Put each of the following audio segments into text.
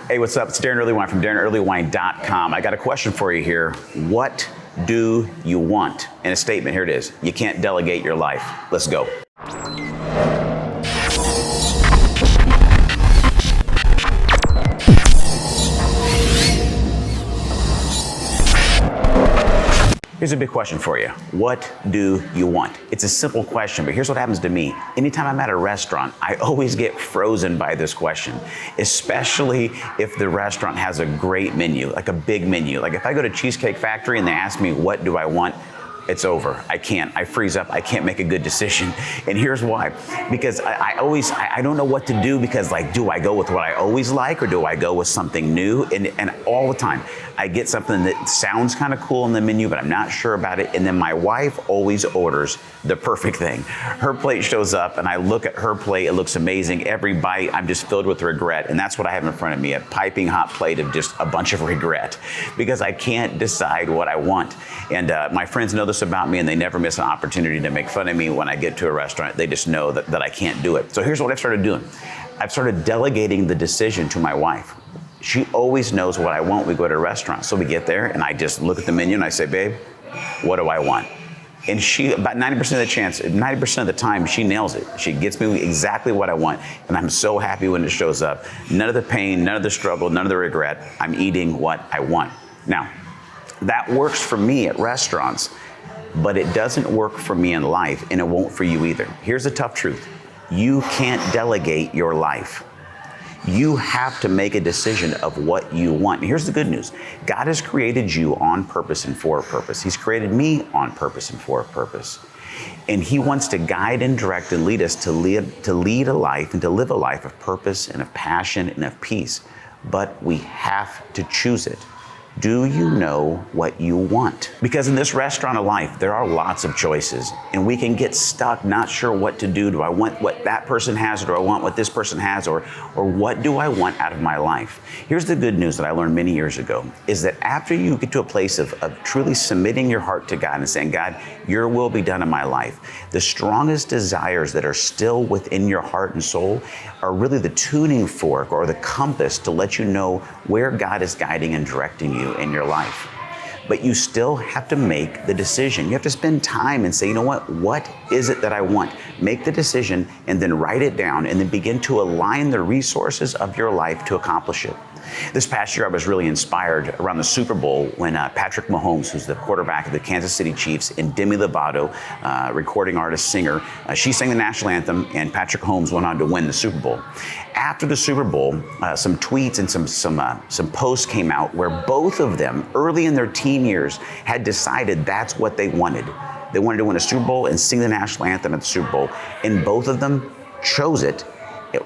Hey, what's up? It's Daron Earlewine from DaronEarlewine.com. I got a question for you here. What do you want? In a statement, here it is. You can't delegate your life. Let's go. Here's a big question for you. What do you want? It's a simple question, but here's what happens to me. Anytime I'm at a restaurant, I always get frozen by this question, especially if the restaurant has a great menu, like a big menu. Like if I go to Cheesecake Factory and they ask me, what do I want? It's over. I can't. I freeze up. I can't make a good decision. And here's why. Because I don't know what to do, because like, do I go with what I always like, or do I go with something new? And all the time, I get something that sounds kind of cool on the menu, but I'm not sure about it. And then my wife always orders the perfect thing. Her plate shows up and I look at her plate. It looks amazing. Every bite, I'm just filled with regret. And that's what I have in front of me, a piping hot plate of just a bunch of regret, because I can't decide what I want. And my friends know this about me, and they never miss an opportunity to make fun of me when I get to a restaurant. They just know that I can't do it. So here's what I've started doing. I've started delegating the decision to my wife. She always knows what I want. We go to a restaurant. So we get there and I just look at the menu and I say, babe, what do I want? And she, about 90% of the time, she nails it. She gets me exactly what I want. And I'm so happy when it shows up. None of the pain, none of the struggle, none of the regret. I'm eating what I want. Now, that works for me at restaurants, but it doesn't work for me in life, and it won't for you either. Here's the tough truth. You can't delegate your life. You have to make a decision of what you want. And here's the good news. God has created you on purpose and for a purpose. He's created me on purpose and for a purpose. And He wants to guide and direct and lead us to lead a life and to live a life of purpose and of passion and of peace. But we have to choose it. Do you know what you want? Because in this restaurant of life, there are lots of choices, and we can get stuck not sure what to do. Do I want what that person has, or do I want what this person has, or what do I want out of my life? Here's the good news that I learned many years ago, is that after you get to a place of truly submitting your heart to God and saying, God, your will be done in my life, the strongest desires that are still within your heart and soul are really the tuning fork or the compass to let you know where God is guiding and directing you in your life. But you still have to make the decision. You have to spend time and say, you know what is it that I want? Make the decision and then write it down, and then begin to align the resources of your life to accomplish it. This past year, I was really inspired around the Super Bowl when Patrick Mahomes, who's the quarterback of the Kansas City Chiefs, and Demi Lovato, recording artist, singer, she sang the national anthem, and Patrick Mahomes went on to win the Super Bowl. After the Super Bowl, some tweets and some posts came out where both of them, early in their teen years, had decided that's what they wanted. They wanted to win a Super Bowl and sing the national anthem at the Super Bowl, and both of them chose it,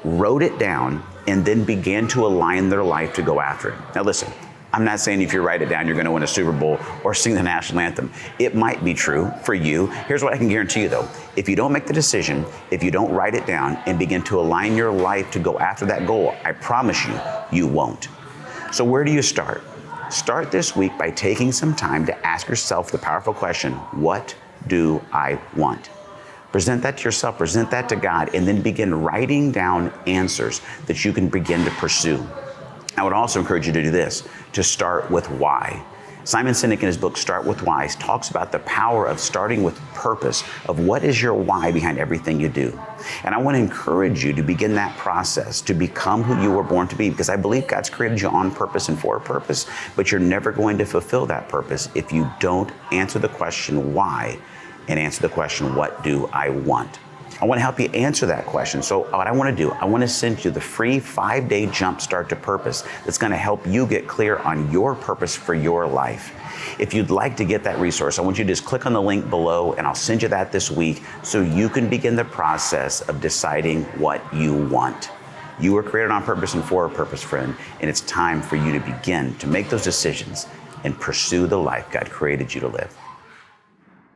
wrote it down, and then began to align their life to go after it. Now listen, I'm not saying if you write it down, you're going to win a Super Bowl or sing the national anthem. It might be true for you. Here's what I can guarantee you though. If you don't make the decision, if you don't write it down and begin to align your life to go after that goal, I promise you, you won't. So where do you start? Start this week by taking some time to ask yourself the powerful question, what do I want? Present that to yourself, present that to God, and then begin writing down answers that you can begin to pursue. I would also encourage you to do this, to start with why. Simon Sinek, in his book, Start With Why, talks about the power of starting with purpose, of what is your why behind everything you do. And I want to encourage you to begin that process, to become who you were born to be, because I believe God's created you on purpose and for a purpose, but you're never going to fulfill that purpose if you don't answer the question why, and answer the question, what do I want? I want to help you answer that question. So what I want to do, I want to send you the free 5-day jump start to purpose that's going to help you get clear on your purpose for your life. If you'd like to get that resource, I want you to just click on the link below, and I'll send you that this week so you can begin the process of deciding what you want. You were created on purpose and for a purpose, friend, and it's time for you to begin to make those decisions and pursue the life God created you to live.